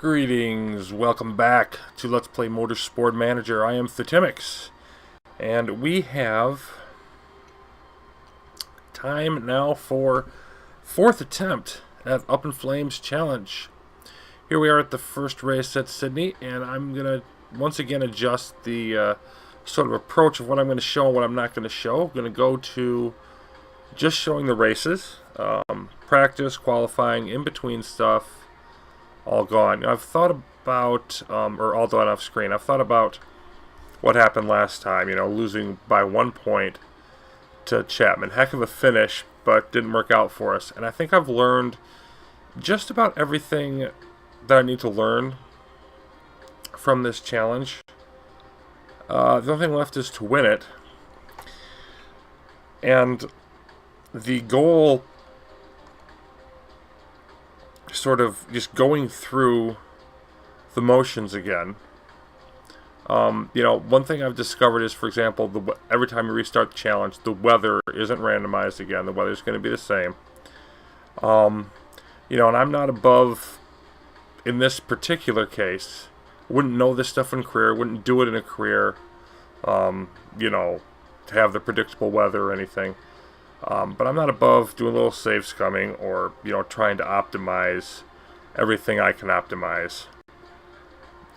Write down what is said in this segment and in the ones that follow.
Greetings, welcome back to Let's Play Motorsport Manager. I am Thetimix, and we have time now for fourth attempt at Up in Flames Challenge. Here we are at the first race at Sydney, and I'm going to once again adjust the sort of approach of what I'm going to show and what I'm not going to show. I'm going to go to just showing the races, practice, qualifying, in-between stuff, all gone. I've thought about, or all done off screen, I've thought about what happened last time, losing by 1 point to Chapman. Heck of a finish, but didn't work out for us. And I think I've learned just about everything that I need to learn from this challenge. The only thing left is to win it. And the goal, sort of just going through the motions again. One thing I've discovered is, for example, every time you restart the challenge, the weather isn't randomized again. The weather's going to be the same. And I'm not above, in this particular case, wouldn't know this stuff in career, wouldn't do it in a career, to have the predictable weather or anything. But I'm not above doing a little save scumming or, trying to optimize everything I can optimize.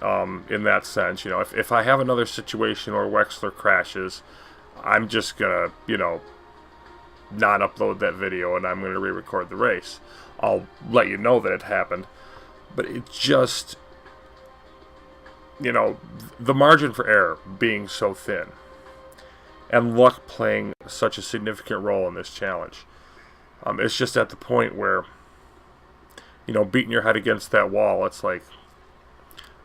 In that sense, if I have another situation where Wexler crashes, I'm just going to, not upload that video and I'm going to re-record the race. I'll let you know that it happened. But it just, the margin for error being so thin, and luck playing such a significant role in this challenge. It's just at the point where, beating your head against that wall, it's like,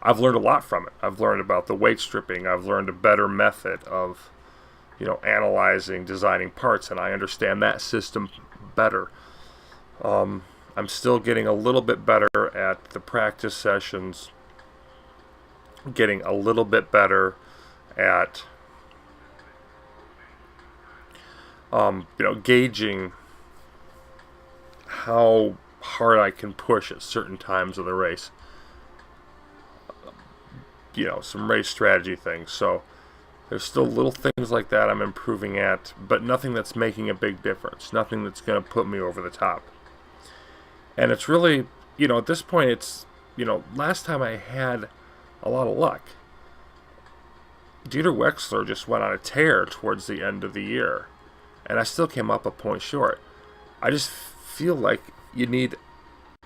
I've learned a lot from it. I've learned about the weight stripping. I've learned a better method of, analyzing, designing parts, and I understand that system better. I'm still getting a little bit better at the practice sessions, getting a little bit better at gauging how hard I can push at certain times of the race. Some race strategy things. So there's still little things like that I'm improving at, but nothing that's making a big difference. Nothing that's going to put me over the top. And it's really, at this point, it's, last time I had a lot of luck. Dieter Wexler just went on a tear towards the end of the year, and I still came up a point short. I just feel like you need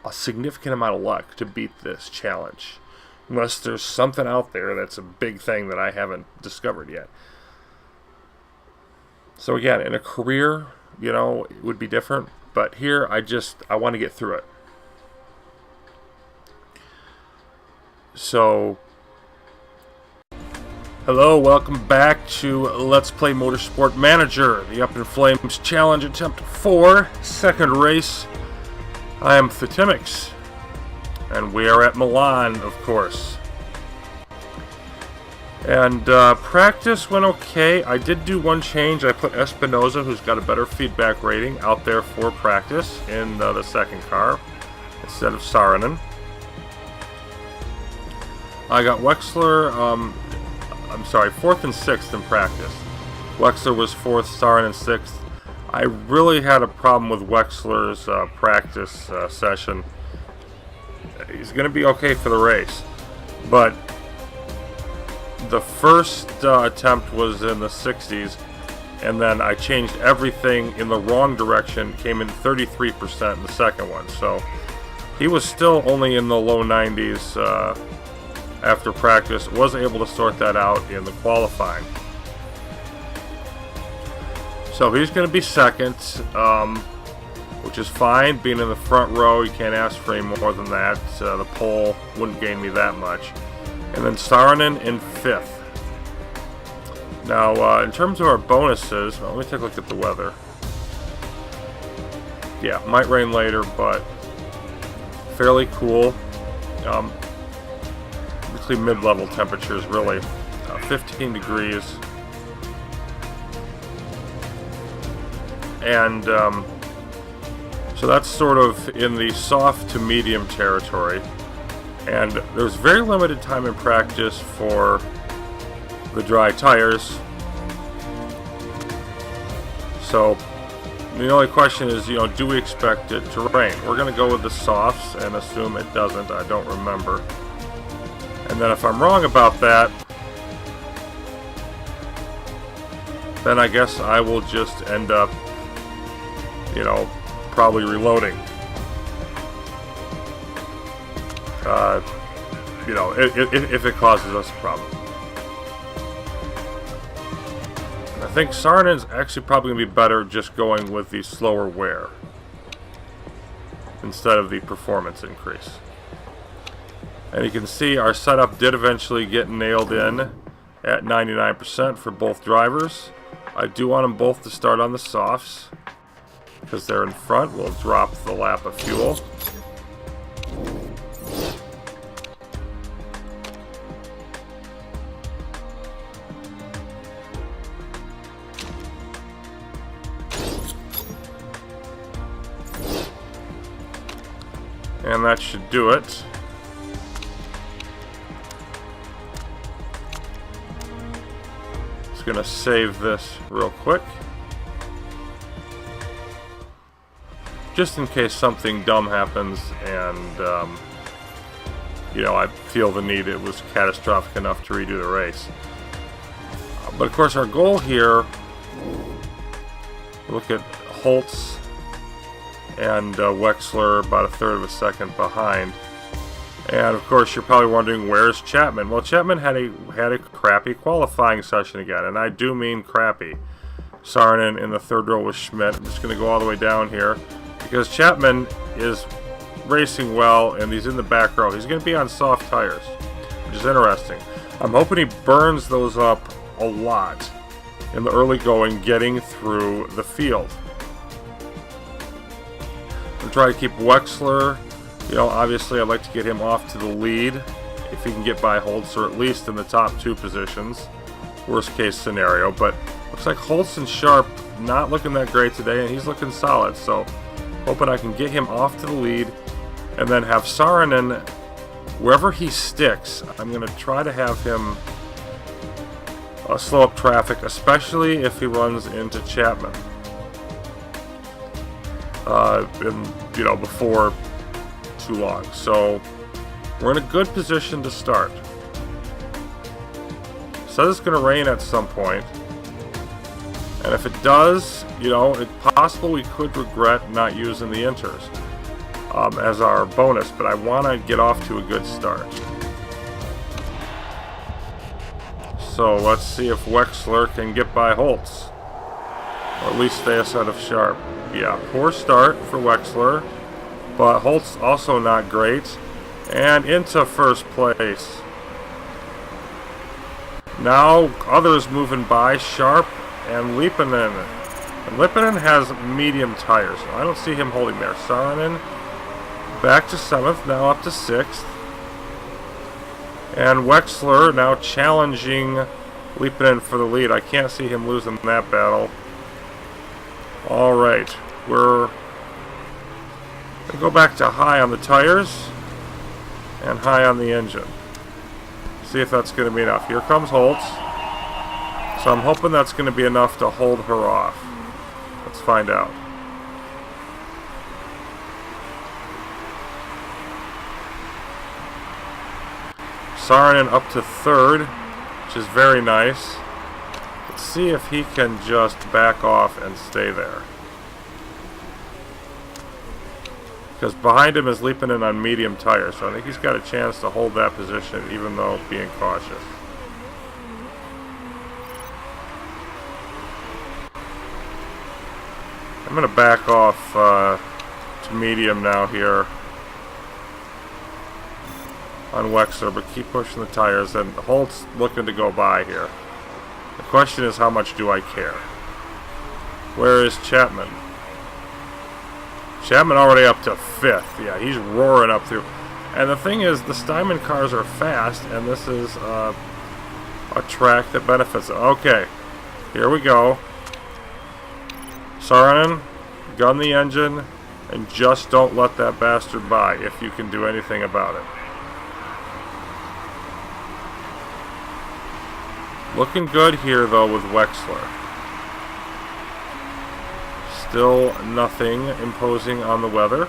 a significant amount of luck to beat this challenge, unless there's something out there that's a big thing that I haven't discovered yet. So again, in a career, it would be different, but here I want to get through it. So, hello, welcome back to Let's Play Motorsport Manager, the Up in Flames Challenge Attempt 4, second race. I am Thetimix, and we are at Milan, of course. And practice went okay. I did do one change. I put Espinoza, who's got a better feedback rating, out there for practice in the second car instead of Saarinen. I got Wexler, fourth and sixth in practice. Wexler was fourth, Saarinen sixth. I really had a problem with Wexler's practice session. He's going to be okay for the race, but the first attempt was in the 60s, and then I changed everything in the wrong direction, came in 33% in the second one, so he was still only in the low 90s after practice. Was able to sort that out in the qualifying. So he's going to be second, which is fine. Being in the front row, you can't ask for any more than that. The pole wouldn't gain me that much. And then Saarinen in fifth. Now, in terms of our bonuses, let me take a look at the weather. Yeah, might rain later, but fairly cool. Between mid-level temperatures, really. 15 degrees. And so that's sort of in the soft to medium territory. And there's very limited time in practice for the dry tires. So the only question is, do we expect it to rain? We're going to go with the softs and assume it doesn't. I don't remember. And then if I'm wrong about that, then I guess I will just end up, probably reloading. If it causes us a problem. I think Saarinen's actually probably going to be better just going with the slower wear instead of the performance increase. And you can see our setup did eventually get nailed in at 99% for both drivers. I do want them both to start on the softs because they're in front. We'll drop the lap of fuel. And that should do it. Just gonna save this real quick. Just in case something dumb happens and, I feel the need, it was catastrophic enough to redo the race. But of course our goal here, look at Holtz and Wexler about a third of a second behind. And of course you're probably wondering, where's Chapman? Well, Chapman had a crappy qualifying session again, and I do mean crappy. Saarinen in the third row with Schmidt. I'm just going to go all the way down here because Chapman is racing well and he's in the back row. He's going to be on soft tires, which is interesting. I'm hoping he burns those up a lot in the early going, getting through the field. I'm trying to keep Wexler, obviously I'd like to get him off to the lead if he can get by Holtz, or at least in the top two positions, worst case scenario. But looks like Holtz and Sharp not looking that great today, and he's looking solid, so hoping I can get him off to the lead and then have Saarinen, wherever he sticks, I'm going to try to have him slow up traffic, especially if he runs into Chapman. Before too long. So we're in a good position to start. Says it's going to rain at some point, and if it does, it's possible we could regret not using the inters as our bonus, but I want to get off to a good start. So let's see if Wexler can get by Holtz, or at least stay ahead of Sharp. Yeah, poor start for Wexler, but Holtz also not great, and into first place. Now others moving by, Sharp and Lippinen. And Lippinen has medium tires, so I don't see him holding there. Saarinen back to 7th, now up to 6th. And Wexler now challenging Lippinen for the lead. I can't see him losing that battle. Alright, we're going to go back to high on the tires and high on the engine. See if that's going to be enough. Here comes Holtz. So I'm hoping that's going to be enough to hold her off. Let's find out. Saarinen up to 3rd, which is very nice. Let's see if he can just back off and stay there. Because behind him is Lippinen on medium tires, so I think he's got a chance to hold that position even though being cautious. I'm going to back off to medium now here on Wexler, but keep pushing the tires, and Holtz looking to go by here. The question is, how much do I care? Where is Chapman? Chapman already up to 5th. Yeah, he's roaring up through. And the thing is, the Steinman cars are fast, and this is a track that benefits them. Okay, here we go. Saarinen, gun the engine, and just don't let that bastard by if you can do anything about it. Looking good here, though, with Wexler. Still nothing imposing on the weather.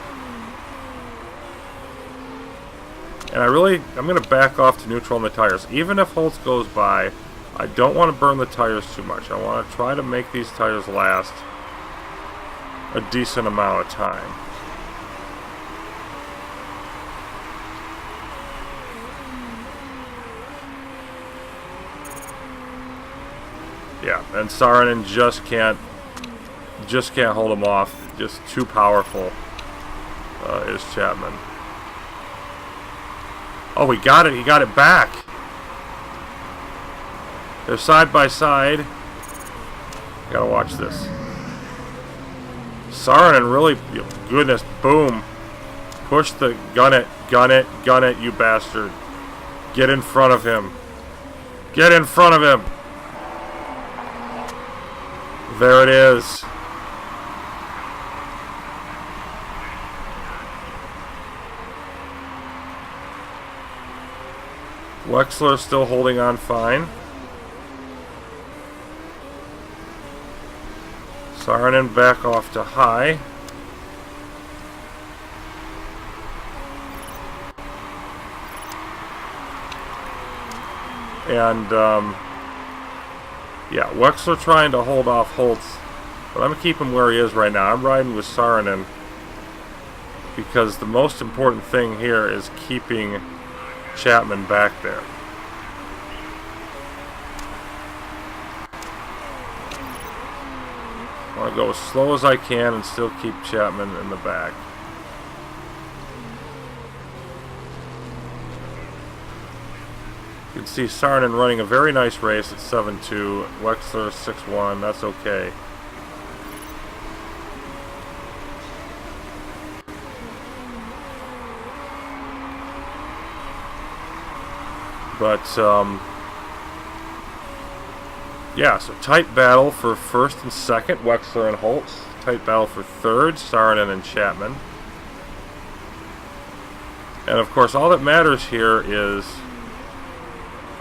And I'm going to back off to neutral on the tires. Even if Holtz goes by, I don't want to burn the tires too much. I want to try to make these tires last a decent amount of time. Yeah, and Saarinen just can't hold him off. Just too powerful is Chapman. Oh, he got it. He got it back. They're side by side. Gotta watch this. Saarinen really, goodness, boom. Push the, gun it, you bastard. Get in front of him. Get in front of him. There it is. Wexler still holding on fine. Saarinen back off to high. And, yeah, Wexler trying to hold off Holtz. But I'm going to keep him where he is right now. I'm riding with Saarinen because the most important thing here is keeping Chapman back there. I want to go as slow as I can and still keep Chapman in the back. You can see Saarinen running a very nice race at 7.2. Wexler 6.1. That's okay. But, yeah, so tight battle for first and second, Wexler and Holtz. Tight battle for third, Saarinen and Chapman. And, of course, all that matters here is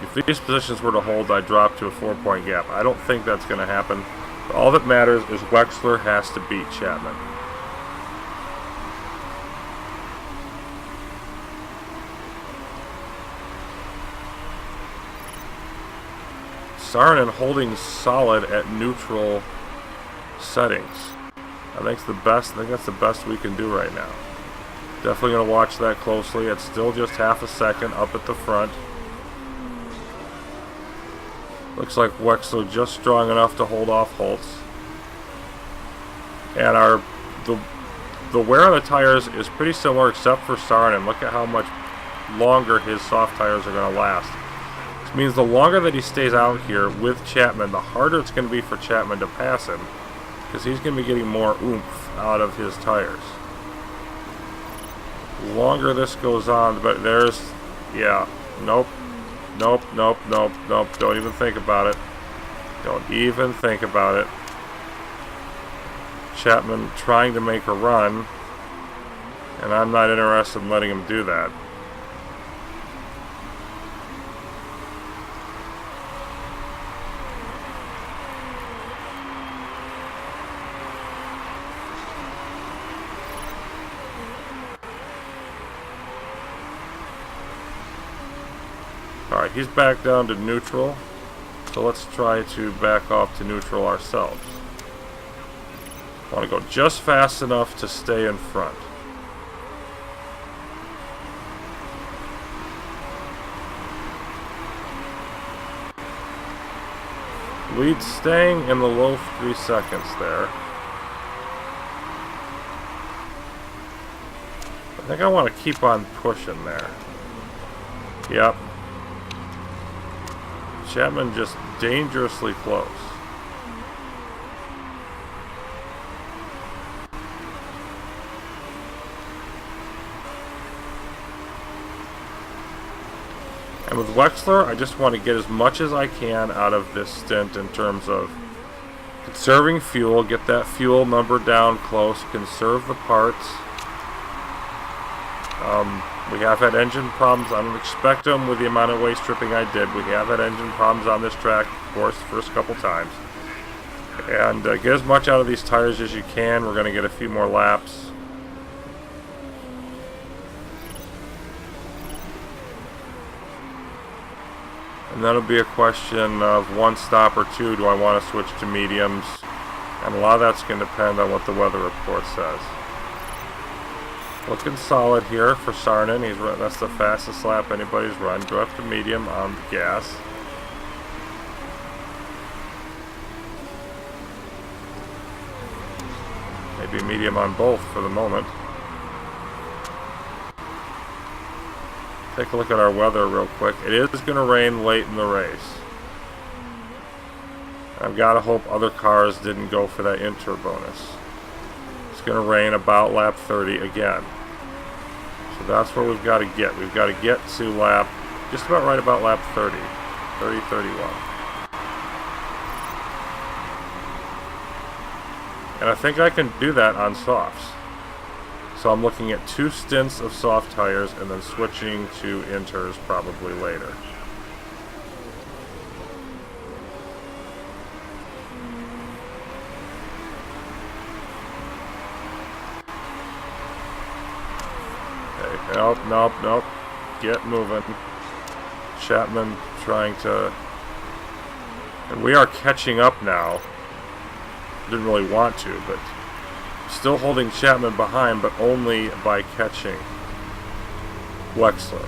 if these positions were to hold, I drop to a 4-point gap. I don't think that's going to happen. But all that matters is Wexler has to beat Chapman. Saarinen holding solid at neutral settings. I think that's the best we can do right now. Definitely going to watch that closely. It's still just half a second up at the front. Looks like Wexler just strong enough to hold off Holtz. And the wear on the tires is pretty similar except for Saarinen. Look at how much longer his soft tires are going to last. Which means the longer that he stays out here with Chapman, the harder it's going to be for Chapman to pass him, because he's going to be getting more oomph out of his tires. The longer this goes on, but there's, yeah, nope, don't even think about it. Don't even think about it. Chapman trying to make a run, and I'm not interested in letting him do that. Alright, he's back down to neutral, so let's try to back off to neutral ourselves. I want to go just fast enough to stay in front. Lead staying in the low 3 seconds there. I think I want to keep on pushing there. Yep. Chapman just dangerously close. And with Wexler, I just want to get as much as I can out of this stint in terms of conserving fuel, get that fuel number down close, conserve the parts. We have had engine problems. I don't expect them with the amount of waste stripping I did. We have had engine problems on this track, of course, the first couple times. And get as much out of these tires as you can. We're going to get a few more laps. And then it'll be a question of one stop or two. Do I want to switch to mediums? And a lot of that's going to depend on what the weather report says. Looking solid here for Saarinen. That's the fastest lap anybody's run. Go up to medium on the gas. Maybe medium on both for the moment. Take a look at our weather real quick. It is going to rain late in the race. I've got to hope other cars didn't go for that inter bonus. It's going to rain about lap 30 again. So that's where we've got to get. We've got to get to lap, just about right about lap 30. 30, 31. And I think I can do that on softs. So I'm looking at 2 stints of soft tires and then switching to inters probably later. Okay, nope. Get moving. Chapman trying to... And we are catching up now. Didn't really want to, but still holding Chapman behind, but only by catching Wexler.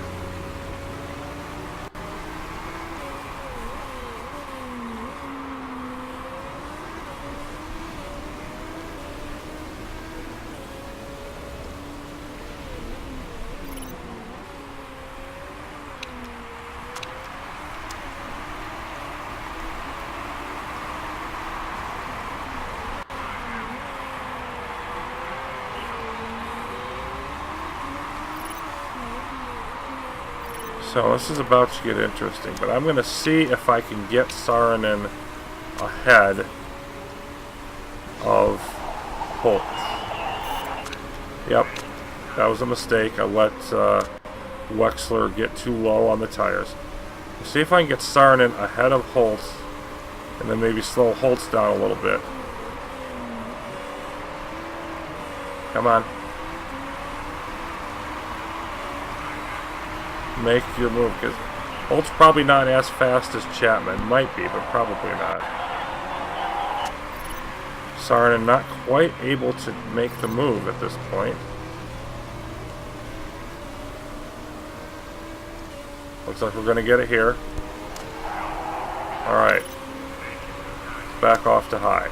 So this is about to get interesting, but I'm going to see if I can get Saarinen ahead of Holt. Yep, that was a mistake. I let Wexler get too low on the tires. Let's see if I can get Saarinen ahead of Holt, and then maybe slow Holtz down a little bit. Come on. Make your move, because Holt's probably not as fast as Chapman. Might be, but probably not. Saarinen not quite able to make the move at this point. Looks like we're going to get it here. Alright. Back off to high.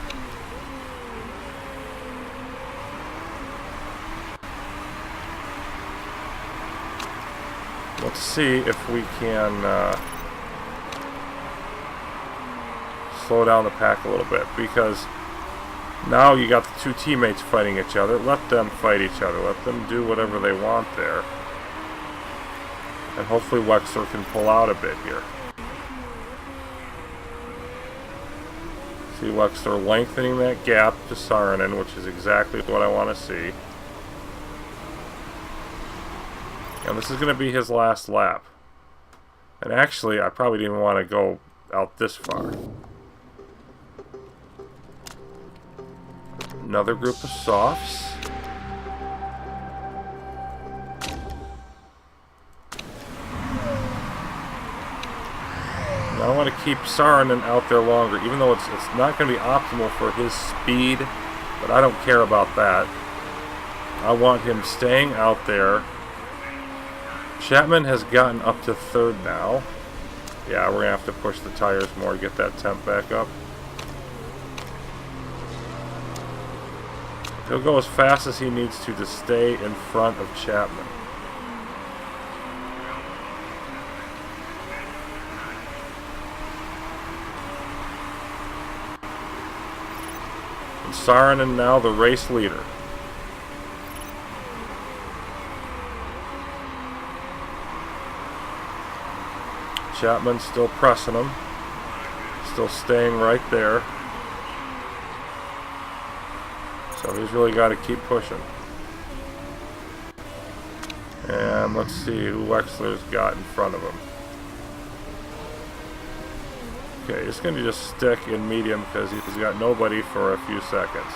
Let's see if we can slow down the pack a little bit, because now you got the 2 teammates fighting each other. Let them fight each other. Let them do whatever they want there. And hopefully Wexler can pull out a bit here. See Wexler lengthening that gap to Saarinen, which is exactly what I want to see. And this is going to be his last lap. And actually, I probably didn't want to go out this far. Another group of softs. Now I want to keep Saarinen out there longer, even though it's not going to be optimal for his speed, but I don't care about that. I want him staying out there. Chapman has gotten up to 3rd now. Yeah, we're going to have to push the tires more to get that temp back up. He'll go as fast as he needs to stay in front of Chapman. And Saarinen now the race leader. Chapman still pressing him. Still staying right there. So he's really got to keep pushing. And let's see who Wexler's got in front of him. Okay, he's going to just stick in medium because he's got nobody for a few seconds.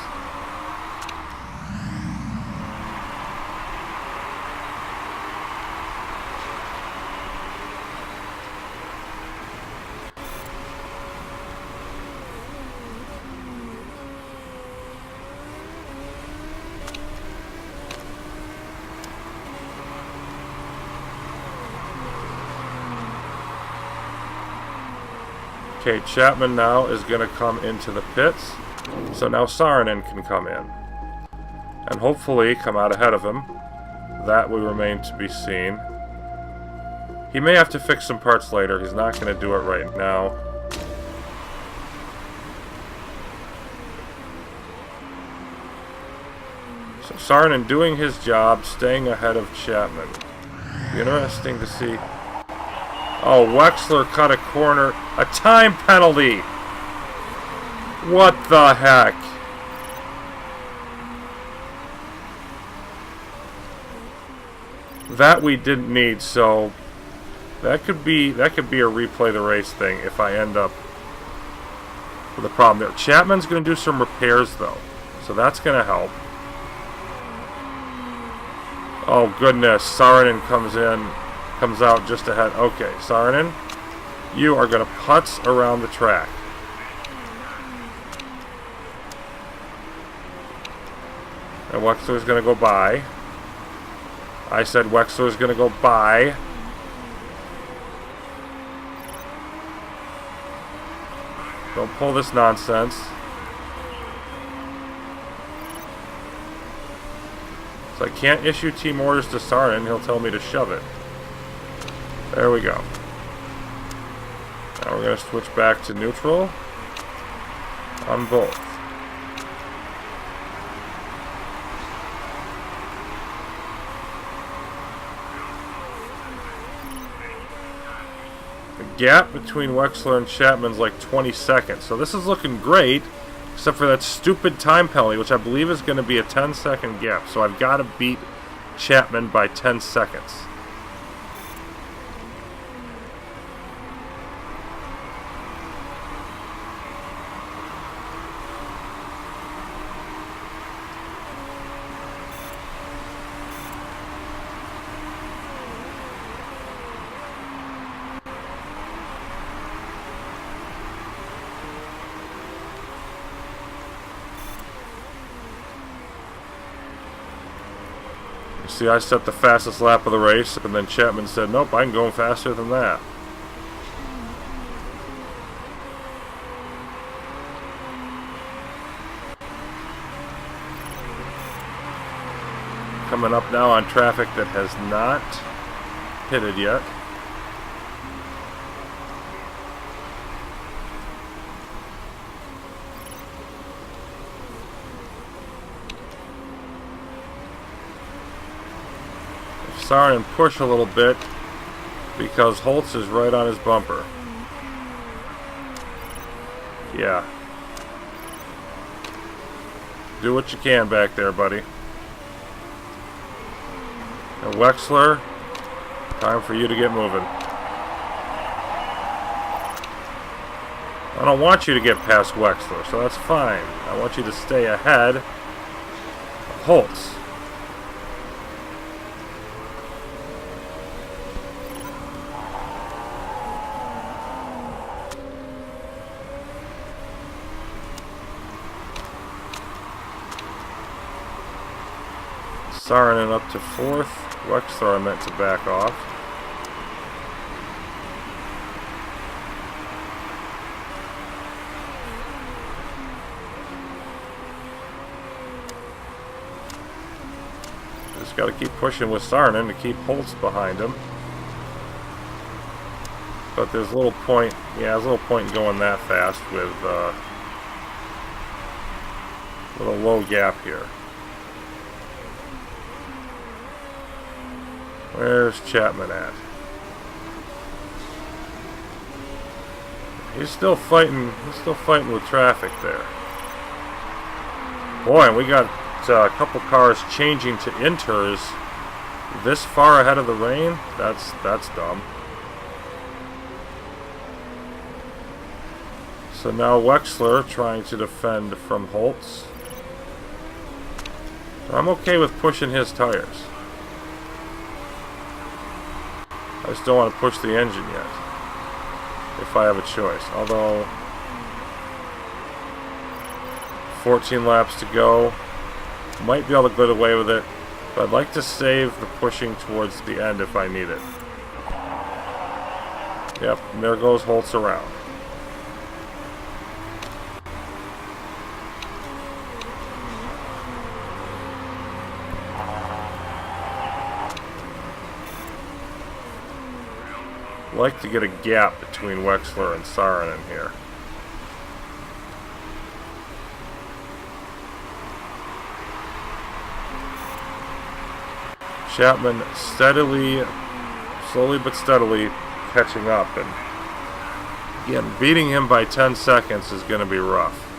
Okay, Chapman now is going to come into the pits. So now Saarinen can come in. And hopefully come out ahead of him. That will remain to be seen. He may have to fix some parts later. He's not going to do it right now. So Saarinen doing his job, staying ahead of Chapman. Interesting to see. Oh, Wexler cut a corner. A time penalty! What the heck? That we didn't need, so that could be a replay the race thing if I end up with a problem there. Chapman's going to do some repairs though, so that's going to help. Oh goodness, Saarinen comes out just ahead. Okay, Saarinen, you are going to putz around the track. And Wexler's going to go by. I said Wexler's going to go by. Don't pull this nonsense. So I can't issue team orders to Saarinen. He'll tell me to shove it. There we go. Now we're going to switch back to neutral on both. The gap between Wexler and Chapman's like 20 seconds. So this is looking great, except for that stupid time penalty, which I believe is going to be a 10-second gap. So I've got to beat Chapman by 10 seconds. See, I set the fastest lap of the race, and then Chapman said, nope, I'm going faster than that. Coming up now on traffic that has not pitted yet. Saarinen push a little bit because Holtz is right on his bumper. Yeah. Do what you can back there, buddy. And Wexler, time for you to get moving. I don't want you to get past Wexler, so that's fine. I want you to stay ahead of Holtz. Saarinen up to 4th. Wexler I meant to back off. Just got to keep pushing with Saarinen to keep Holtz behind him. But there's a little point, yeah, there's a little point in going that fast with a low gap here. Where's Chapman at? He's still fighting with traffic there. Boy, and we got a couple cars changing to inters this far ahead of the rain? That's dumb. So now Wexler trying to defend from Holtz. I'm okay with pushing his tires. I just don't want to push the engine yet, if I have a choice. Although, 14 laps to go. Might be able to get away with it, but I'd like to save the pushing towards the end if I need it. Yep, and there goes Holtz around. Like to get a gap between Wexler and Saarinen here. Chapman steadily, slowly but steadily catching up, and again, beating him by 10 seconds is going to be rough.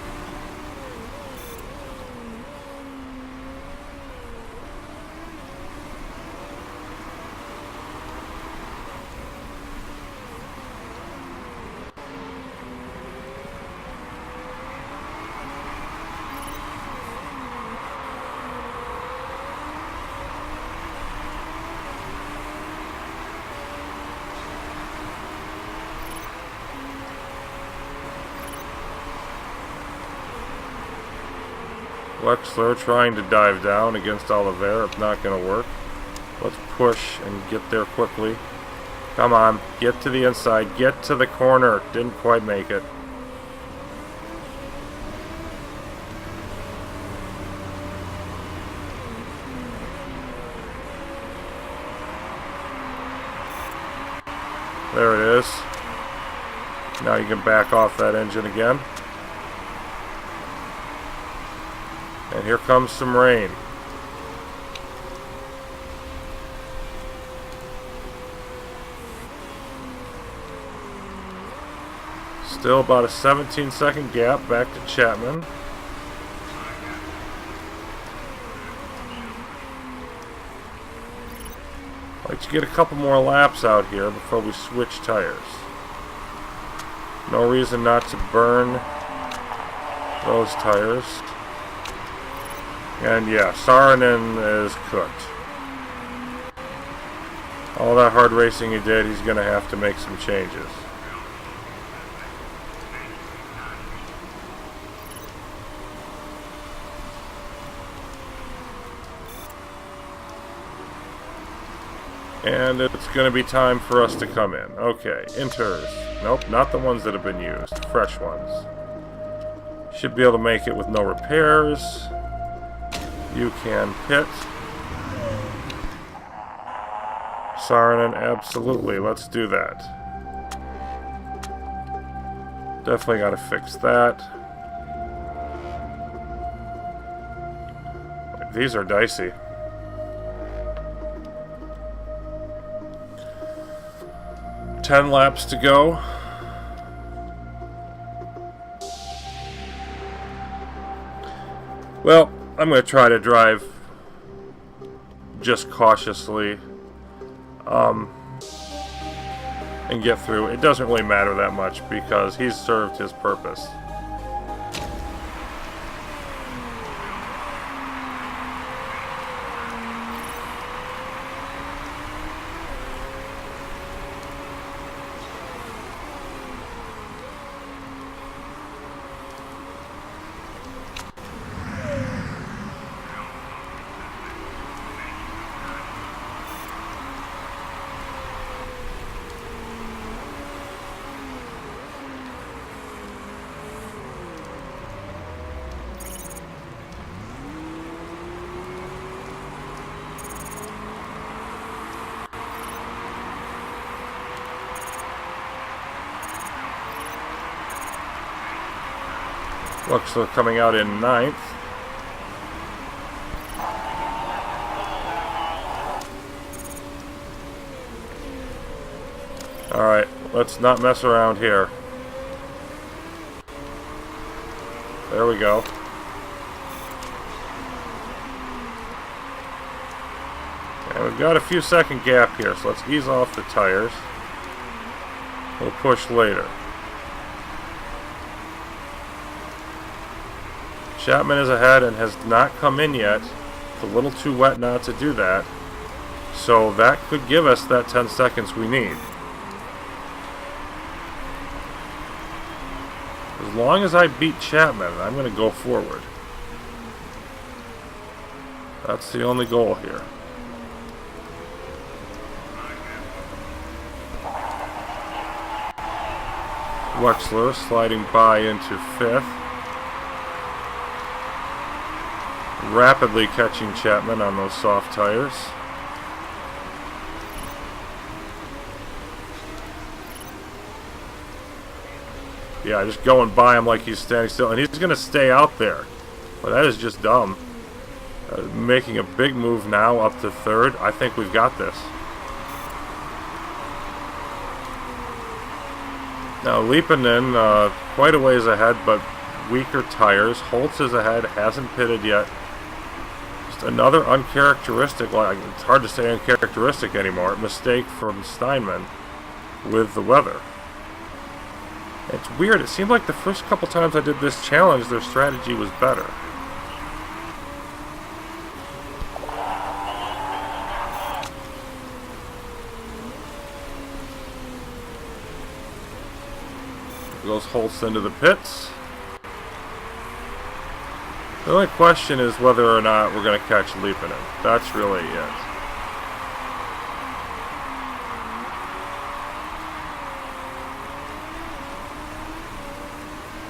Wexler trying to dive down against Oliveira. It's not going to work. Let's push and get there quickly. Come on, get to the inside, get to the corner. Didn't quite make it. There it is. Now you can back off that engine again. And here comes some rain. Still about a 17-second gap back to Chapman. I'd like to get a couple more laps out here before we switch tires. No reason not to burn those tires. And yeah, Saarinen is cooked. All that hard racing he did, he's going to have to make some changes. And it's going to be time for us to come in. Okay, inters. Nope, not the ones that have been used. Fresh ones. Should be able to make it with no repairs. You can pit. Saarinen, absolutely. Let's do that. Definitely got to fix that. These are dicey. Ten laps to go. Well, I'm going to try to drive just cautiously and get through. It doesn't really matter that much because he's served his purpose. Wexler coming out in 9th. Alright, let's not mess around here. There we go. And we've got a few second gap here, so let's ease off the tires. We'll push later. Chapman is ahead and has not come in yet. It's a little too wet not to do that. So that could give us that 10 seconds we need. As long as I beat Chapman, I'm going to go forward. That's the only goal here. Wexler sliding by into 5th. Rapidly catching Chapman on those soft tires. Yeah, just going by him like he's standing still. And he's going to stay out there. But that is just dumb. Making a big move now up to 3rd. I think we've got this. Now, Leapinen quite a ways ahead, but weaker tires. Holtz is ahead, hasn't pitted yet. Just another uncharacteristic, like it's hard to say uncharacteristic anymore, mistake from Steinman with the weather. It's weird, it seemed like the first couple times I did this challenge, their strategy was better. Goes Holtz into the pits. The only question is whether or not we're going to catch Leapinen. That's really it.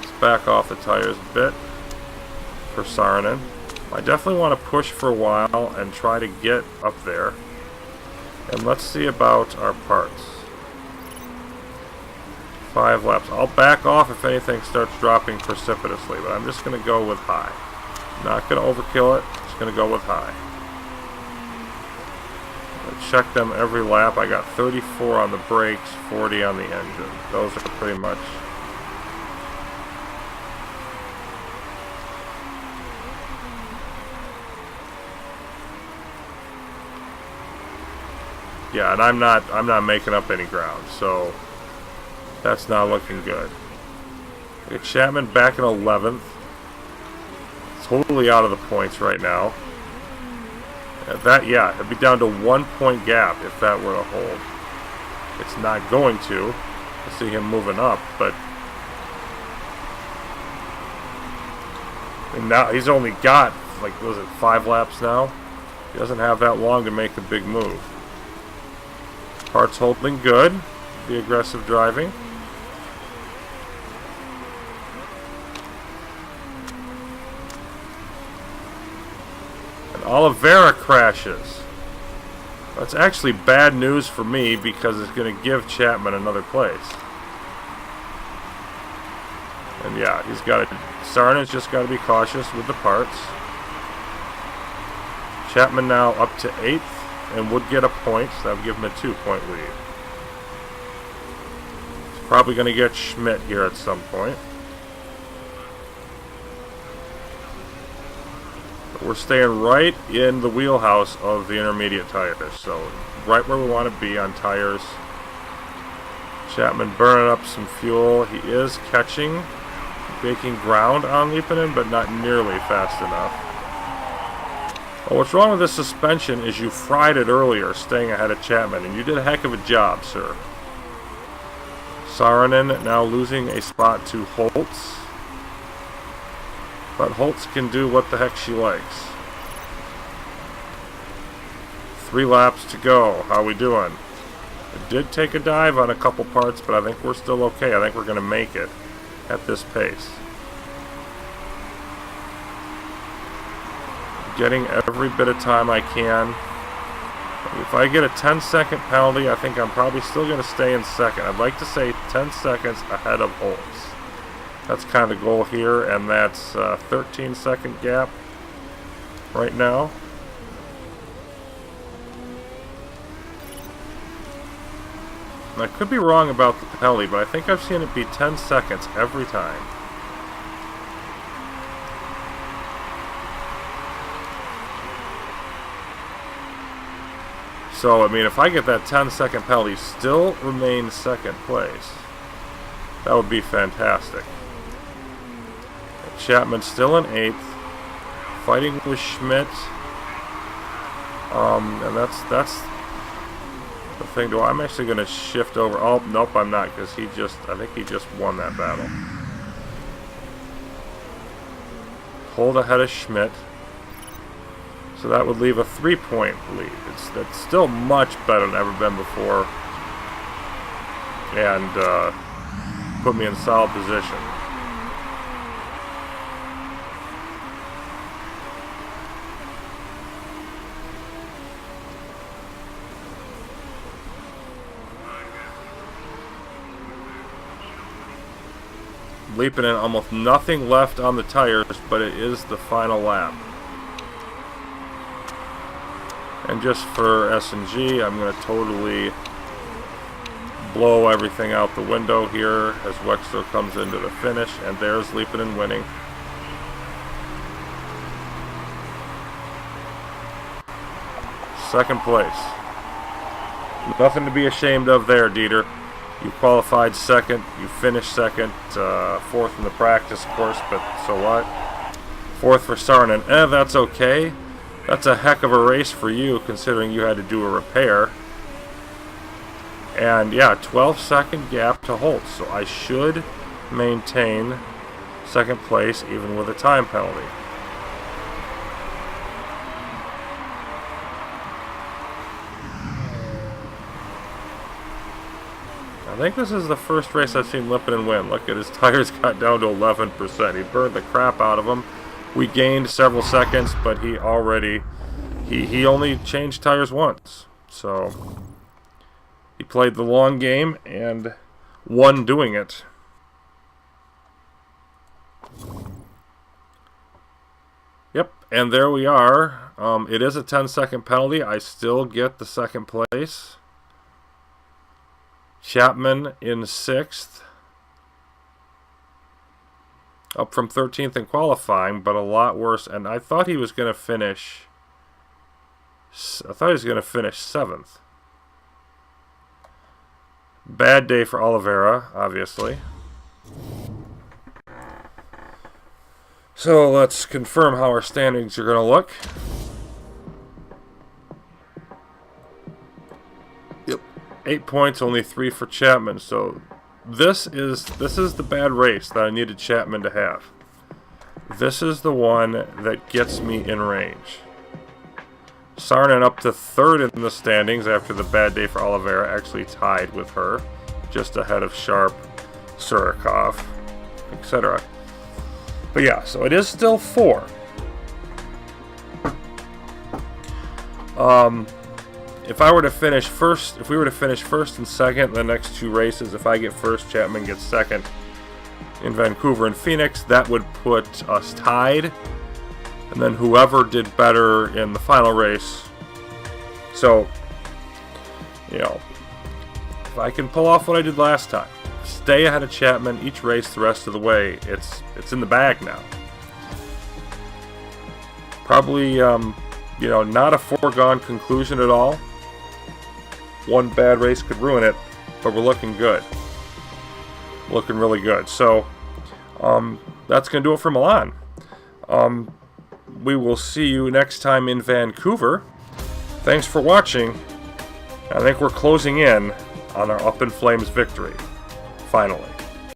Let's back off the tires a bit for Saarinen. I definitely want to push for a while and try to get up there. And let's see about our parts. 5 laps. I'll back off if anything starts dropping precipitously, but I'm just going to go with high. Not going to overkill it, just going to go with high. I check them every lap. I got 34 on the brakes, 40 on the engine. Those are pretty much... Yeah, and I'm not making up any ground, so that's not looking good. Okay, Chapman back in 11th. Totally out of the points right now. It'd be down to 1 point gap if that were to hold. It's not going to. I see him moving up, but and now he's only got, like, was it 5 laps now? He doesn't have that long to make a big move. Parts holding good. The aggressive driving. Oliveira crashes. That's actually bad news for me because it's going to give Chapman another place. And yeah, he's got to... Saarinen's just got to be cautious with the parts. Chapman now up to 8th and would get a point, so that would give him a 2-point lead. He's probably going to get Schmidt here at some point. We're staying right in the wheelhouse of the intermediate tires, so right where we want to be on tires. Chapman burning up some fuel. He is catching, making ground on Leapinen, but not nearly fast enough. Well, what's wrong with this suspension is you fried it earlier, staying ahead of Chapman, and you did a heck of a job, sir. Saarinen now losing a spot to Holtz. But Holtz can do what the heck she likes. 3 laps to go. How we doing? It did take a dive on a couple parts, but I think we're still okay. I think we're going to make it at this pace. Getting every bit of time I can. If I get a 10-second penalty, I think I'm probably still going to stay in second. I'd like to say 10 seconds ahead of Holtz. That's kind of the goal here, and that's a 13-second gap right now. And I could be wrong about the penalty, but I think I've seen it be 10 seconds every time. So, I mean, if I get that 10-second penalty, still remain second place. That would be fantastic. Chapman still in 8th. Fighting with Schmidt. And that's the thing. I'm actually going to shift over. Oh, nope, I'm not, because I think he just won that battle. Hold ahead of Schmidt. So that would leave a 3-point lead. That's still much better than ever been before. And put me in solid position. Leaping in, almost nothing left on the tires, but it is the final lap. And just for S&G, I'm going to totally blow everything out the window here as Wexler comes into the finish, and there's Leaping winning. Second place. Nothing to be ashamed of there, Dieter. You qualified second, you finished second, fourth in the practice course, but so what? Fourth for Sarnen. That's okay. That's a heck of a race for you, considering you had to do a repair. And yeah, 12-second gap to Holt, so I should maintain second place even with a time penalty. I think this is the first race I've seen Lippinen win. Look at his tires got down to 11%. He burned the crap out of them. We gained several seconds, but he only changed tires once. So he played the long game and won doing it. Yep, and there we are. It is a 10-second penalty. I still get the second place. Chapman in 6th. Up from 13th in qualifying, but a lot worse. And I thought he was going to finish... 7th. Bad day for Oliveira, obviously. So let's confirm how our standings are going to look. Yep. 8 points, only 3 for Chapman. So this is the bad race that I needed Chapman to have. This is the one that gets me in range. Sarnen up to 3rd in the standings after the bad day for Oliveira, actually tied with her, just ahead of Sharp, Surikov, etc. But yeah, so it is still 4. If I were to finish first, if we were to finish first and second the next 2 races, if I get first, Chapman gets second in Vancouver and Phoenix, that would put us tied. And then whoever did better in the final race. So, you know, if I can pull off what I did last time, stay ahead of Chapman each race the rest of the way, it's in the bag now. Probably, you know, not a foregone conclusion at all. One bad race could ruin it, but we're looking good. Looking really good. So, that's going to do it for Milan. We will see you next time in Vancouver. Thanks for watching. I think we're closing in on our Up in Flames victory. Finally.